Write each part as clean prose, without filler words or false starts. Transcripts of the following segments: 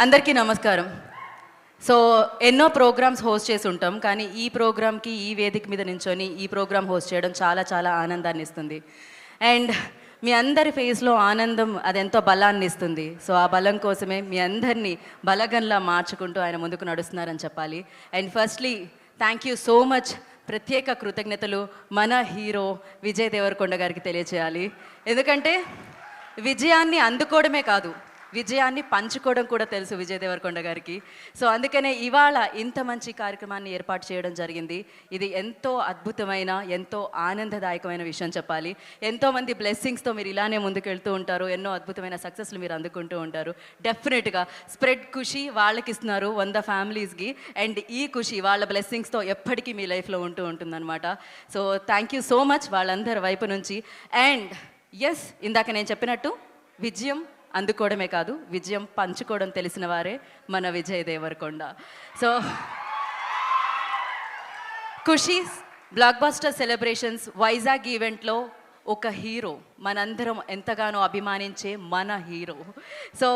అందరికీ నమస్కారం. సో ఎన్నో ప్రోగ్రామ్స్ హోస్ట్ చేసి ఉంటాం, కానీ ఈ ప్రోగ్రామ్కి ఈ వేదిక మీద నించొని ఈ ప్రోగ్రామ్ హోస్ట్ చేయడం చాలా చాలా ఆనందాన్ని ఇస్తుంది. అండ్ మీ అందరి ఫేస్లో ఆనందం అదెంతో బలాన్ని ఇస్తుంది. సో ఆ బలం కోసమే మీ అందరినీ బలగంలా మార్చుకుంటూ ఆయన ముందుకు నడుస్తున్నారని చెప్పాలి. And firstly thank you so much. ప్రత్యేక కృతజ్ఞతలు మన హీరో విజయ్ దేవరకొండ గారికి తెలియచేయాలి. ఎందుకంటే విజయాన్ని అందుకోవడమే కాదు, విజయాన్ని పంచుకోవడం కూడా తెలుసు విజయ్ దేవరకొండ గారికి. సో అందుకనే ఇవాళ ఇంత మంచి కార్యక్రమాన్ని ఏర్పాటు చేయడం జరిగింది. ఇది ఎంతో అద్భుతమైన, ఎంతో ఆనందదాయకమైన విషయం చెప్పాలి. ఎంతోమంది బ్లెస్సింగ్స్తో మీరు ఇలానే ముందుకు వెళ్తూ ఉంటారు, ఎన్నో అద్భుతమైన సక్సెస్లు మీరు అందుకుంటూ ఉంటారు. డెఫినెట్గా స్ప్రెడ్ ఖుషి వాళ్ళకి ఇస్తున్నారు 100 ఫ్యామిలీస్కి. అండ్ ఈ ఖుషి వాళ్ళ బ్లెస్సింగ్స్తో ఎప్పటికీ మీ లైఫ్లో ఉంటూ ఉంటుందన్నమాట. So thank you so much వాళ్ళందరి వైపు నుంచి. అండ్ ఎస్, ఇందాక నేను చెప్పినట్టు విజయం అందుకోవడమే కాదు, విజయం పంచుకోవడం తెలిసిన వారే మన విజయ్ దేవరకొండ. సో ఖుషీ బ్లాక్ బస్టర్ సెలబ్రేషన్స్ వైజాగ్ ఈవెంట్లో ఒక హీరో, మనందరం ఎంతగానో అభిమానించే మన హీరో. సో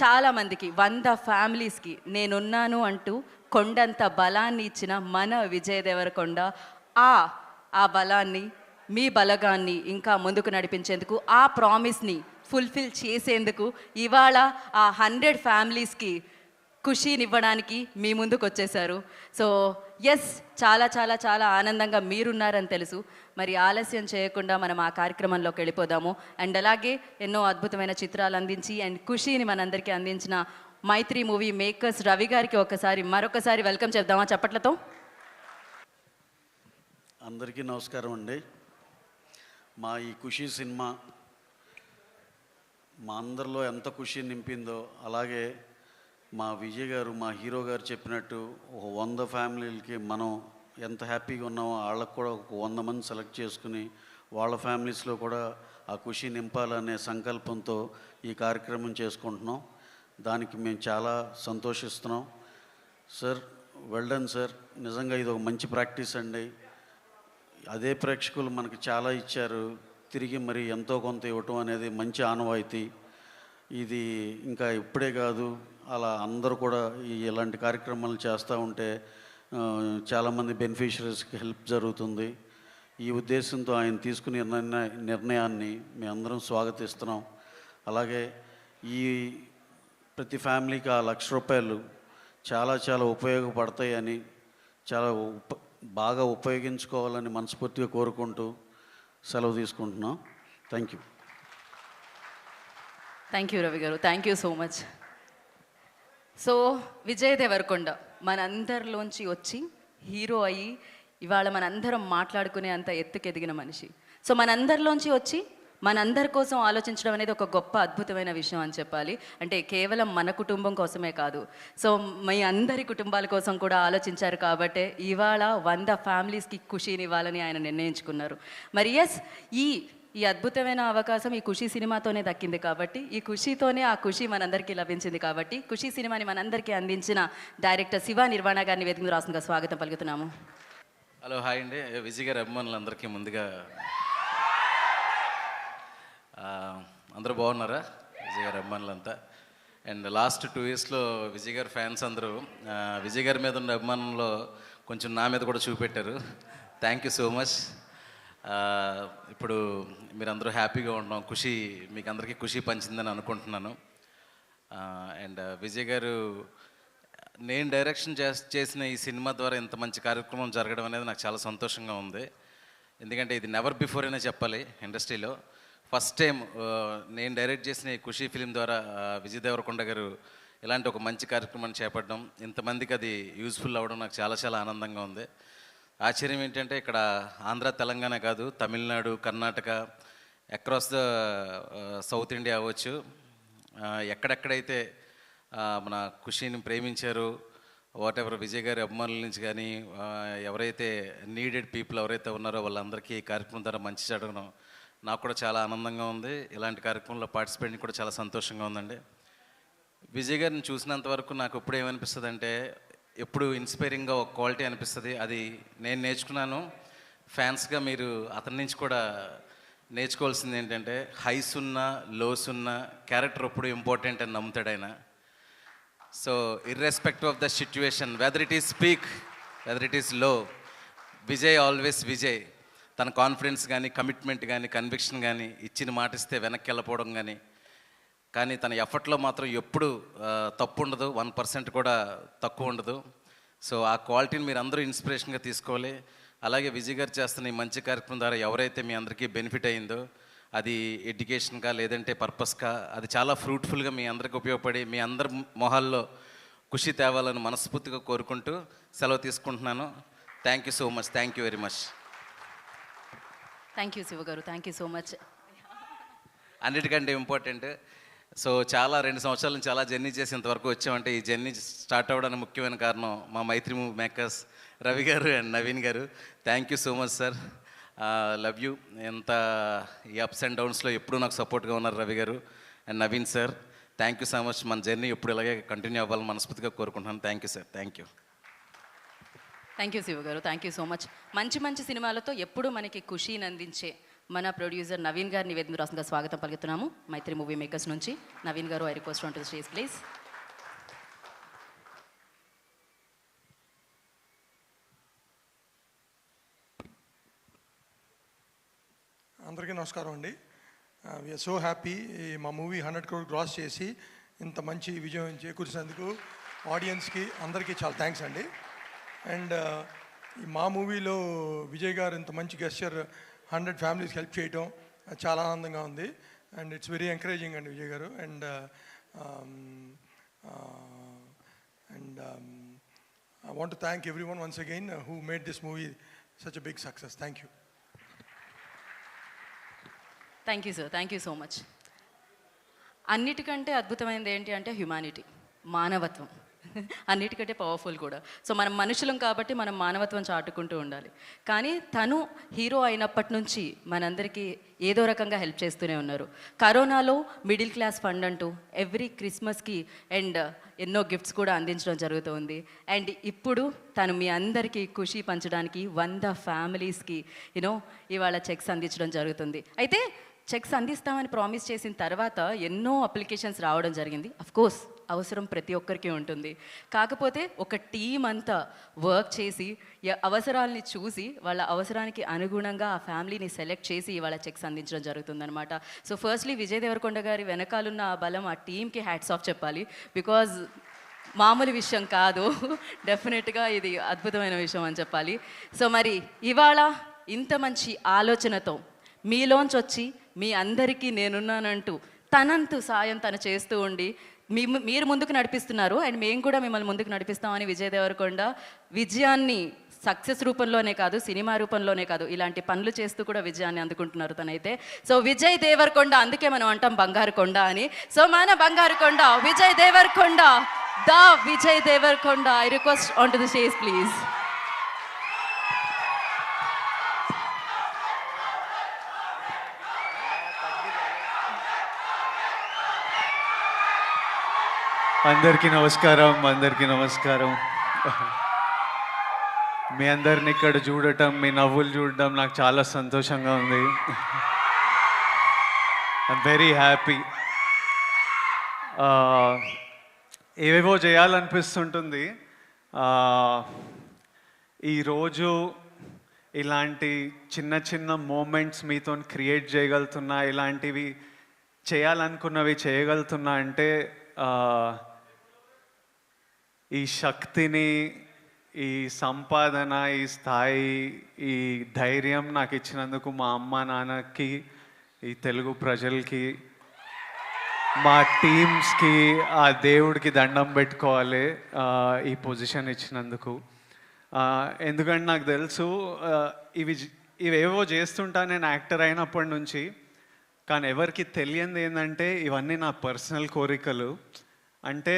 చాలామందికి 100 ఫ్యామిలీస్కి నేనున్నాను అంటూ కొండంత బలాన్ని ఇచ్చిన మన విజయ్ దేవరకొండ ఆ బలాన్ని, మీ బలగాన్ని ఇంకా ముందుకు నడిపించేందుకు, ఆ ప్రామిస్ని ఫుల్ఫిల్ చేసేందుకు ఇవాళ ఆ 100 ఫ్యామిలీస్కి ఖుషీనివ్వడానికి మీ ముందుకు వచ్చేసారు. సో ఎస్, చాలా చాలా చాలా ఆనందంగా మీరున్నారని తెలుసు. మరి ఆలస్యం చేయకుండా మనం ఆ కార్యక్రమంలోకి వెళ్ళిపోదాము. అండ్ అలాగే ఎన్నో అద్భుతమైన చిత్రాలు అందించి అండ్ ఖుషీని మనందరికీ అందించిన మైత్రి మూవీ మేకర్స్ రవి గారికి మరొకసారి వెల్కమ్ చెప్దామా చప్పట్లతో? అందరికీ నమస్కారం అండి. మా ఈ ఖుషీ సినిమా మా అందరిలో ఎంత ఖుషి నింపిందో, అలాగే మా విజయ్ గారు, మా హీరో గారు చెప్పినట్టు ఒక 100 ఫ్యామిలీలకి మనం ఎంత హ్యాపీగా ఉన్నామో వాళ్ళకు కూడా ఒక 100 మంది సెలెక్ట్ చేసుకుని వాళ్ళ ఫ్యామిలీస్లో కూడా ఆ ఖుషి నింపాలనే సంకల్పంతో ఈ కార్యక్రమం చేసుకుంటున్నాం. దానికి మేము చాలా సంతోషిస్తున్నాం. Sir, well done sir. నిజంగా ఇది ఒక మంచి ప్రాక్టీస్ అండి. అదే ప్రేక్షకులు మనకు చాలా ఇచ్చారు, తిరిగి మరి ఎంతో కొంత ఇవ్వటం అనేది మంచి ఆనవాయితీ. ఇది ఇంకా ఇప్పుడే కాదు, అలా అందరూ కూడా ఇలాంటి కార్యక్రమాలు చేస్తూ ఉంటే చాలామంది బెనిఫిషరీస్కి హెల్ప్ జరుగుతుంది. ఈ ఉద్దేశంతో ఆయన తీసుకునే నిర్ణయాన్ని మేము అందరం స్వాగతిస్తున్నాం. అలాగే ఈ ప్రతి ఫ్యామిలీకి ఆ ₹1,00,000 చాలా చాలా ఉపయోగపడతాయని, చాలా బాగా ఉపయోగించుకోవాలని మనస్ఫూర్తిగా కోరుకుంటూ సెలవు తీసుకుంటున్నాం. Thank you. Thank you Ravi garu, thank you so much. So Vijay Deverakonda మనందరిలోంచి వచ్చి హీరో అయ్యి ఇవాళ మనందరం మాట్లాడుకునే అంత ఎత్తుకెదిగిన మనిషి. సో మనందరిలోంచి వచ్చి మనందరి కోసం ఆలోచించడం అనేది ఒక గొప్ప అద్భుతమైన విషయం అని చెప్పాలి. అంటే కేవలం మన కుటుంబం కోసమే కాదు, సో మీ అందరి కుటుంబాల కోసం కూడా ఆలోచించారు. కాబట్టే ఇవాళ 100 ఫ్యామిలీస్కి ఖుషీని ఇవ్వాలని ఆయన నిర్ణయించుకున్నారు. మరి ఎస్, ఈ అద్భుతమైన అవకాశం ఈ ఖుషీ సినిమాతోనే దక్కింది. కాబట్టి ఈ ఖుషీతోనే ఆ ఖుషి మనందరికీ లభించింది. కాబట్టి ఖుషీ సినిమాని మనందరికీ అందించిన డైరెక్టర్ శివ నిర్వాణ గారిని వేదిక మీద రాసుగా స్వాగతం పలుకుతున్నాము. హలో, హాయ్ అండి. విజయ్ గారి అభిమానులందరికీ ముందుగా అందరూ బాగున్నారా? విజయ్ గారి అభిమానులంతా. అండ్ లాస్ట్ 2 ఇయర్స్లో విజయ్ గారి ఫ్యాన్స్ అందరూ విజయ్ గారి మీద ఉన్న అభిమానంలో కొంచెం నా మీద కూడా చూపెట్టారు. Thank you so much. ఇప్పుడు మీరందరూ హ్యాపీగా ఉండడం, ఖుషి మీకు అందరికీ ఖుషి పంచిందని అనుకుంటున్నాను. అండ్ విజయ్ గారు, నేను డైరెక్షన్ చేసిన ఈ సినిమా ద్వారా ఇంత మంచి కార్యక్రమం జరగడం అనేది నాకు చాలా సంతోషంగా ఉంది. ఎందుకంటే ఇది నెవర్ బిఫోర్ అనే చెప్పాలి. ఇండస్ట్రీలో ఫస్ట్ టైం నేను డైరెక్ట్ చేసిన ఈ ఖుషీ ఫిలిం ద్వారా విజయ్ దేవరకొండ గారు ఇలాంటి ఒక మంచి కార్యక్రమాన్ని చేపట్టడం, ఇంతమందికి అది యూజ్ఫుల్ అవ్వడం నాకు చాలా చాలా ఆనందంగా ఉంది. ఆశ్చర్యం ఏంటంటే ఇక్కడ ఆంధ్ర, తెలంగాణ కాదు, Tamil Nadu, Karnataka, across the south India అవ్వచ్చు, ఎక్కడెక్కడైతే మన ఖుషీని ప్రేమించారు, వాట్ ఎవర్ విజయ్ గారి అభిమానుల నుంచి కానీ ఎవరైతే నీడెడ్ పీపుల్ ఎవరైతే ఉన్నారో వాళ్ళందరికీ ఈ కార్యక్రమం ద్వారా మంచి జరగడం నాకు కూడా చాలా ఆనందంగా ఉంది. ఇలాంటి కార్యక్రమంలో పార్టిసిపేట్ కూడా చాలా సంతోషంగా ఉందండి. విజయ్ గారిని చూసినంత వరకు నాకు ఇప్పుడు ఏమనిపిస్తుంది అంటే, ఎప్పుడు ఇన్స్పైరింగ్గా ఒక క్వాలిటీ అనిపిస్తుంది. అది నేను నేర్చుకున్నాను. ఫ్యాన్స్గా మీరు అతని నుంచి కూడా నేర్చుకోవాల్సింది ఏంటంటే, హైస్ ఉన్న లోస్ ఉన్న క్యారెక్టర్ ఎప్పుడు ఇంపార్టెంట్ అని నమ్ముతాడు ఆయన. So irrespective of the situation, whether it is speak, whether it is low, Vijay always Vijay. తన కాన్ఫిడెన్స్ కానీ, కమిట్మెంట్ కానీ, కన్విక్షన్ కానీ, ఇచ్చిన మాట ఇస్తే వెనక్కి వెళ్ళిపోవడం కానీ తన ఎఫర్ట్లో మాత్రం ఎప్పుడు తప్పు ఉండదు, 1% కూడా తక్కువ ఉండదు. సో ఆ క్వాలిటీని మీరు అందరూ ఇన్స్పిరేషన్గా తీసుకోవాలి. అలాగే విజయ్ గారు చేస్తున్న ఈ మంచి కార్యక్రమం ద్వారా ఎవరైతే మీ అందరికీ బెనిఫిట్ అయ్యిందో, అది ఎడ్యుకేషన్గా లేదంటే పర్పస్గా, అది చాలా ఫ్రూట్ఫుల్గా మీ అందరికి ఉపయోగపడి మీ అందరి మొహాల్లో ఖుషి తేవాలని మనస్ఫూర్తిగా కోరుకుంటూ సెలవు తీసుకుంటున్నాను. Thank you so much. Thank you very much. Thank you Shiva గారు, థ్యాంక్ యూ సో మచ్. అన్నిటికంటే ఇంపార్టెంట్, సో 2 సంవత్సరాల నుంచి చాలా జర్నీ చేసి ఇంతవరకు వచ్చామంటే ఈ జర్నీ స్టార్ట్ అవ్వడానికి ముఖ్యమైన కారణం మా మైత్రి మూవీ మేకర్స్ రవి గారు అండ్ నవీన్ గారు. Thank you so much sir, love you. ఎంత ఈ అప్స్ అండ్ డౌన్స్లో ఎప్పుడూ నాకు సపోర్ట్గా ఉన్నారు రవి గారు and Naveen sir. Thank you so much. మన జర్నీ ఎప్పుడు ఇలాగే కంటిన్యూ అవ్వాలని మనస్ఫూర్తిగా కోరుకుంటున్నాను. Thank you sir. Thank you. Thank you Shiva గారు, థ్యాంక్ యూ సో మచ్. మంచి మంచి సినిమాలతో ఎప్పుడూ మనకి ఖుషీని అందించే మన ప్రొడ్యూసర్ నవీన్ గారిని వేదిక రాష్ట్రంగా స్వాగతం పలుకుతున్నాము. మైత్రి మూవీ మేకర్స్ నుంచి నవీన్ గారు, I request on to the stage please. అందరికీ నమస్కారం అండి. వీఆర్ సో హ్యాపీ మా మూవీ 100 crore క్రాస్ చేసి ఇంత మంచి విజయం చేకూర్చినందుకు ఆడియన్స్కి అందరికీ చాలా థ్యాంక్స్ అండి. అండ్ మా మూవీలో విజయ్ గారు ఇంత మంచి గెస్చర్ 100 ఫ్యామిలీస్కి హెల్ప్ చేయటం చాలా ఆనందంగా ఉంది. అండ్ ఇట్స్ వెరీ ఎంకరేజింగ్ అండి విజయ్ గారు. And I want to thank everyone once again who made this movie such a big success. Thank you. Thank you sir, thank you so much. అన్నిటికంటే అద్భుతమైనది ఏంటి అంటే హ్యుమానిటీ, మానవత్వం. అన్నిటికంటే powerful కూడా. So మనం మనుషులం కాబట్టి మనం మానవత్వం చాటుకుంటూ ఉండాలి. కానీ తను హీరో అయినప్పటి నుంచి మనందరికీ ఏదో రకంగా హెల్ప్ చేస్తూనే ఉన్నారు. కరోనాలో మిడిల్ క్లాస్ ఫండ్ అంటూ ఎవ్రీ క్రిస్మస్కి అండ్ ఎన్నో గిఫ్ట్స్ కూడా అందించడం జరుగుతుంది. అండ్ ఇప్పుడు తను మీ అందరికీ ఖుషి పంచడానికి 100 ఫ్యామిలీస్కి ఇవాళ చెక్స్ అందించడం జరుగుతుంది. అయితే చెక్స్ అందిస్తామని ప్రామిస్ చేసిన తర్వాత ఎన్నో అప్లికేషన్స్ రావడం జరిగింది. అఫ్కోర్స్ అవసరం ప్రతి ఒక్కరికి ఉంటుంది. కాకపోతే ఒక టీం అంతా వర్క్ చేసి అవసరాలని చూసి వాళ్ళ అవసరానికి అనుగుణంగా ఆ ఫ్యామిలీని సెలెక్ట్ చేసి వాళ్ళ చెక్స్ అందించడం జరుగుతుందన్నమాట. సో ఫస్ట్లీ విజయ్ దేవరకొండ గారి వెనకాలన్న ఆ బలం, ఆ టీంకి హ్యాట్స్ ఆఫ్ చెప్పాలి. బికాజ్ మామూలు విషయం కాదు, డెఫినెట్గా ఇది అద్భుతమైన విషయం అని చెప్పాలి. సో మరి ఇవాళ ఇంత మంచి ఆలోచనతో మీలోంచి వచ్చి మీ అందరికీ నేనున్నానంటూ తనంతు సాయం తను చేస్తూ ఉండి మీరు ముందుకు నడిపిస్తున్నారు. అండ్ మేము కూడా మిమ్మల్ని ముందుకు నడిపిస్తామని విజయ్ దేవరకొండ విజయాన్ని సక్సెస్ రూపంలోనే కాదు, సినిమా రూపంలోనే కాదు, ఇలాంటి పనులు చేస్తూ కూడా విజయాన్ని అందుకుంటున్నారు తనైతే. సో విజయ్ దేవరకొండ, అందుకే మనం అంటాం బంగారు కొండ అని. సో మన బంగారు కొండ Vijay Deverakonda, the Vijay Deverakonda. I request on to the stage please. అందరికీ నమస్కారం. మీ అందరిని ఇక్కడ చూడటం, మీ నవ్వులు చూడటం నాకు చాలా సంతోషంగా ఉంది. I'm very happy. ఏవేవో చేయాలనిపిస్తుంటుంది. ఈరోజు ఇలాంటి చిన్న చిన్న మూమెంట్స్ మీతో క్రియేట్ చేయగలుగుతున్నా, ఇలాంటివి చేయాలనుకున్నవి చేయగలుగుతున్నా అంటే ఈ శక్తిని, ఈ సంపాదన, ఈ స్థాయి, ఈ ధైర్యం నాకు ఇచ్చినందుకు మా అమ్మ నాన్నకి, ఈ తెలుగు ప్రజలకి, మా టీమ్స్కి, ఆ దేవుడికి దండం పెట్టుకోవాలి ఈ పొజిషన్ ఇచ్చినందుకు. ఎందుకంటే నాకు తెలుసు ఇవేవో చేస్తుంటా నేను యాక్టర్ అయినప్పటి నుంచి. కానీ ఎవరికి తెలియంది ఏంటంటే ఇవన్నీ నా పర్సనల్ కోరికలు. అంటే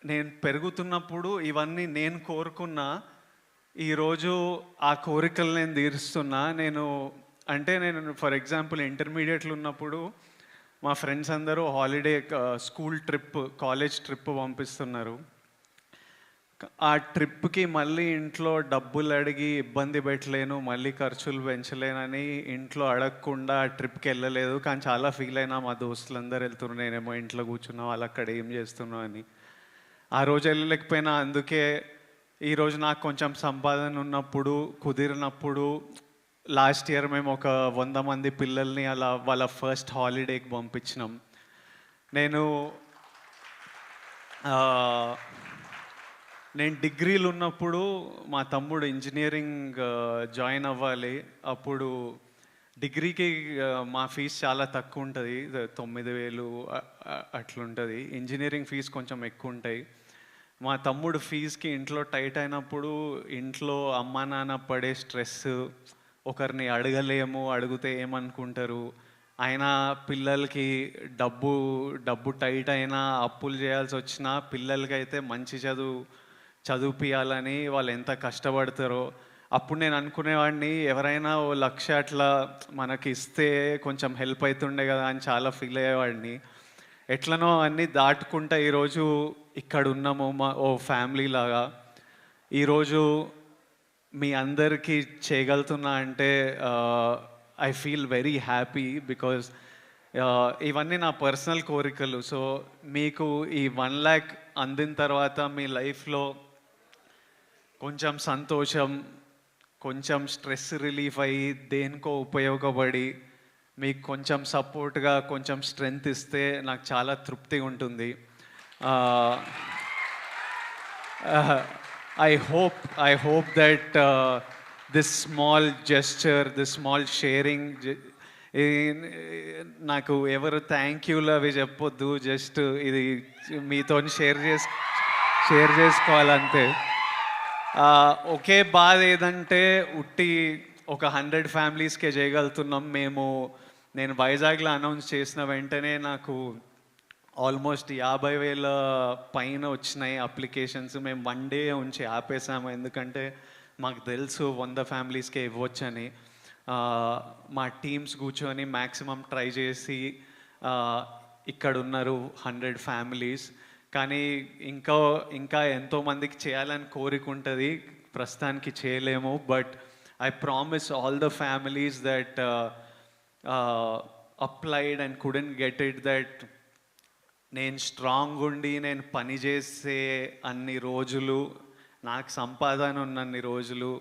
నేను పెరుగుతున్నప్పుడు ఇవన్నీ నేను కోరుకున్నా, ఈరోజు ఆ కోరికలు నేను తీరుస్తున్నా. నేను ఫర్ ఎగ్జాంపుల్ ఇంటర్మీడియట్లో ఉన్నప్పుడు మా ఫ్రెండ్స్ అందరూ holiday school trip, college trip పంపిస్తున్నారు. ఆ ట్రిప్కి మళ్ళీ ఇంట్లో డబ్బులు అడిగి ఇబ్బంది పెట్టలేను, మళ్ళీ ఖర్చులు పెంచలేనని ఇంట్లో అడగకుండా ఆ ట్రిప్కి వెళ్ళలేదు. కానీ చాలా ఫీల్ అయినా మా దోస్తులందరూ వెళ్తున్నారు, నేనేమో ఇంట్లో కూర్చున్నా, వాళ్ళు అక్కడ ఏం చేస్తున్నా అని. ఆ రోజు వెళ్ళలేకపోయినా, అందుకే ఈరోజు నాకు కొంచెం సంపాదన ఉన్నప్పుడు, కుదిరినప్పుడు లాస్ట్ ఇయర్ మేము ఒక 100 మంది పిల్లల్ని అలా వాళ్ళ ఫస్ట్ హాలిడేకి పంపించినాం. నేను నేను డిగ్రీలు ఉన్నప్పుడు మా తమ్ముడు ఇంజనీరింగ్ జాయిన్ అవ్వాలి. అప్పుడు డిగ్రీకి మా ఫీజు చాలా తక్కువ ఉంటుంది, 9,000 అట్లుంటుంది. ఇంజనీరింగ్ ఫీజు కొంచెం ఎక్కువ ఉంటాయి. మా తమ్ముడు ఫీజుకి ఇంట్లో టైట్ అయినప్పుడు ఇంట్లో అమ్మా నాన్న పడే స్ట్రెస్, ఒకరిని అడగలేము, అడిగితే ఏమనుకుంటారు, అయినా పిల్లలకి డబ్బు టైట్ అయినా అప్పులు చేయాల్సి వచ్చినా పిల్లలకి అయితే మంచి చదివిపియాలని వాళ్ళు ఎంత కష్టపడతారో. అప్పుడు నేను అనుకునేవాడిని ఎవరైనా ఓ 1,00,000 అట్లా మనకి ఇస్తే కొంచెం హెల్ప్ అవుతుండే కదా అని చాలా ఫీల్ అయ్యేవాడిని. ఎట్లనో అన్నీ దాటుకుంటా ఈరోజు ఇక్కడ ఉన్నాము, ఓ ఫ్యామిలీ లాగా. ఈరోజు మీ అందరికీ చేయగలుగుతున్నా అంటే I feel very happy, because ఇవన్నీ నా పర్సనల్ కోరికలు. సో మీకు ఈ 1 lakh అందిన తర్వాత మీ లైఫ్లో కొంచెం సంతోషం, కొంచెం స్ట్రెస్ రిలీఫ్ అయ్యి దేనికో ఉపయోగపడి మీకు కొంచెం సపోర్ట్గా కొంచెం స్ట్రెంగ్త్ ఇస్తే నాకు చాలా తృప్తిగా ఉంటుంది. I hope that this small gesture, this small sharing, నాకు ఎవరు థ్యాంక్ యూలు అవి చెప్పొద్దు, జస్ట్ ఇది మీతో షేర్ చేసుకోవాలంతే. ఒకే బాధ ఏదంటే ఉట్టి ఒక 100 ఫ్యామిలీస్కే చేయగలుగుతున్నాం మేము. నేను వైజాగ్లో అనౌన్స్ చేసిన వెంటనే నాకు ఆల్మోస్ట్ 50,000 పైన వచ్చినాయి అప్లికేషన్స్. మేము 1 day ఉంచి ఆపేసాము, ఎందుకంటే మాకు తెలుసు 100 ఫ్యామిలీస్కే ఇవ్వచ్చని. మా టీమ్స్ కూర్చొని మ్యాక్సిమం ట్రై చేసి ఇక్కడ ఉన్నారు 100 ఫ్యామిలీస్. కానీ ఇంకా ఎంతోమందికి చేయాలని కోరిక ఉంటుంది, ప్రస్తుతానికి చేయలేము. But I promise all the families that applied and couldn't get it, that నేను స్ట్రాంగ్ ఉండి నేను పని చేసే అన్ని రోజులు, నాకు సంపాదన ఉన్నన్ని రోజులు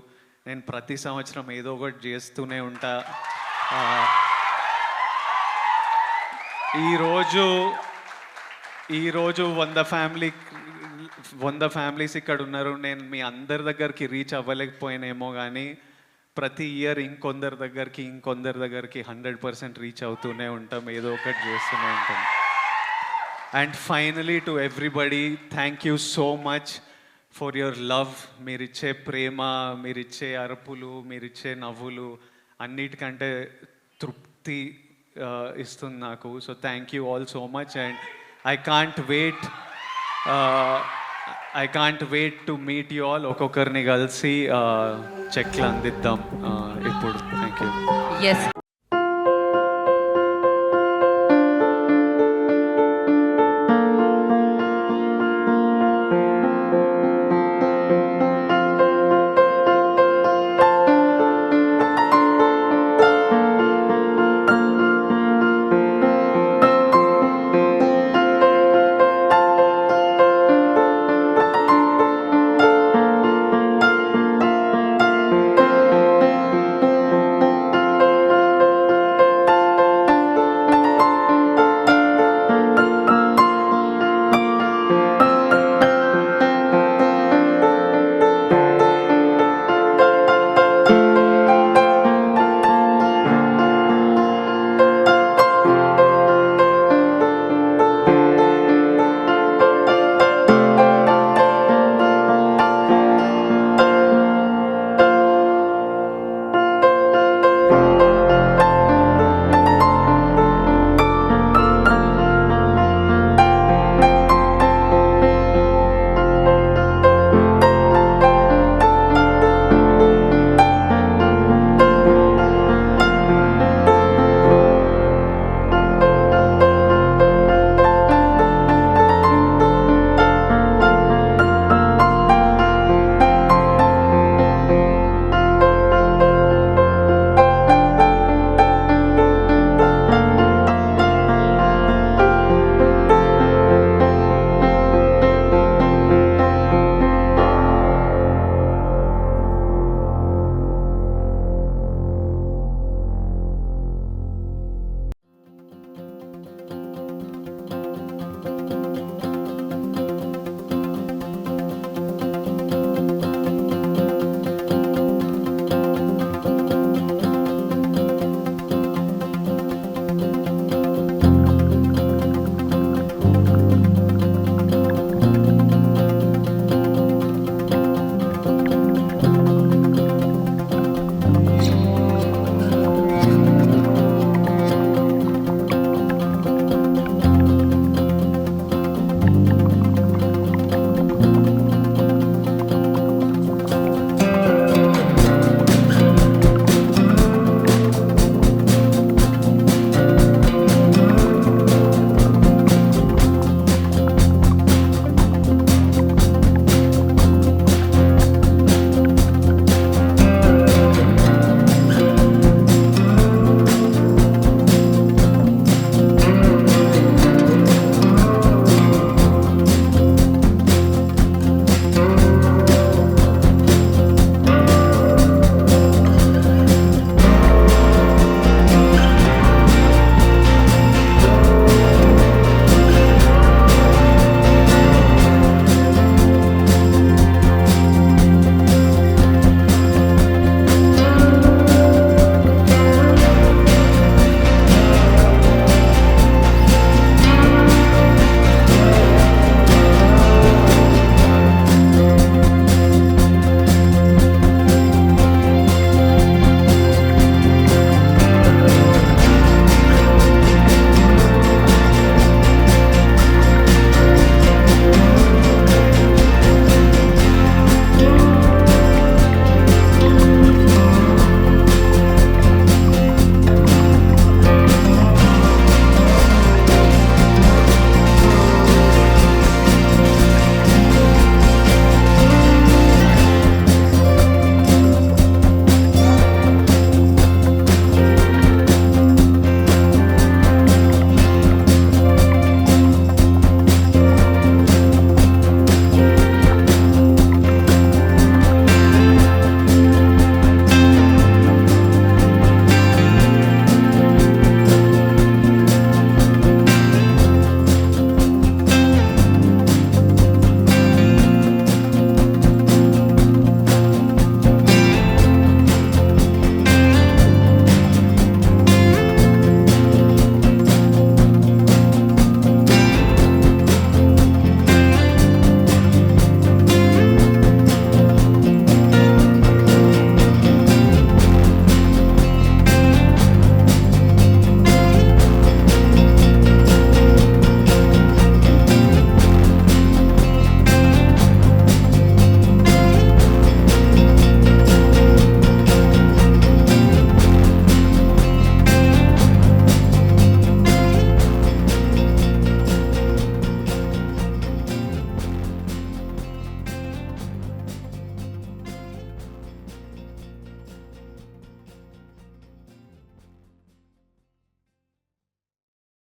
నేను ప్రతి సంవత్సరం ఏదో ఒకటి చేస్తూనే ఉంటా. ఈరోజు 100 ఫ్యామిలీస్ ఇక్కడ ఉన్నారు. నేను మీ అందరి దగ్గరికి రీచ్ అవ్వలేకపోయినేమో, కానీ ప్రతి ఇయర్ ఇంకొందరి దగ్గరికి 100% రీచ్ అవుతూనే ఉంటాం, ఏదో ఒకటి చేస్తూనే ఉంటాం. And finally to everybody, thank you so much for your love. మీరిచ్చే ప్రేమ, మీరిచ్చే అరుపులు, మీరిచ్చే నవ్వులు అన్నిటికంటే తృప్తి ఇస్తుంది నాకు. So thank you all so much. And I can't wait to meet you all. ఒక్కొక్కరిని కలిసి చెక్లు అందిద్దాం ఇప్పుడు. Thank you. ఎస్.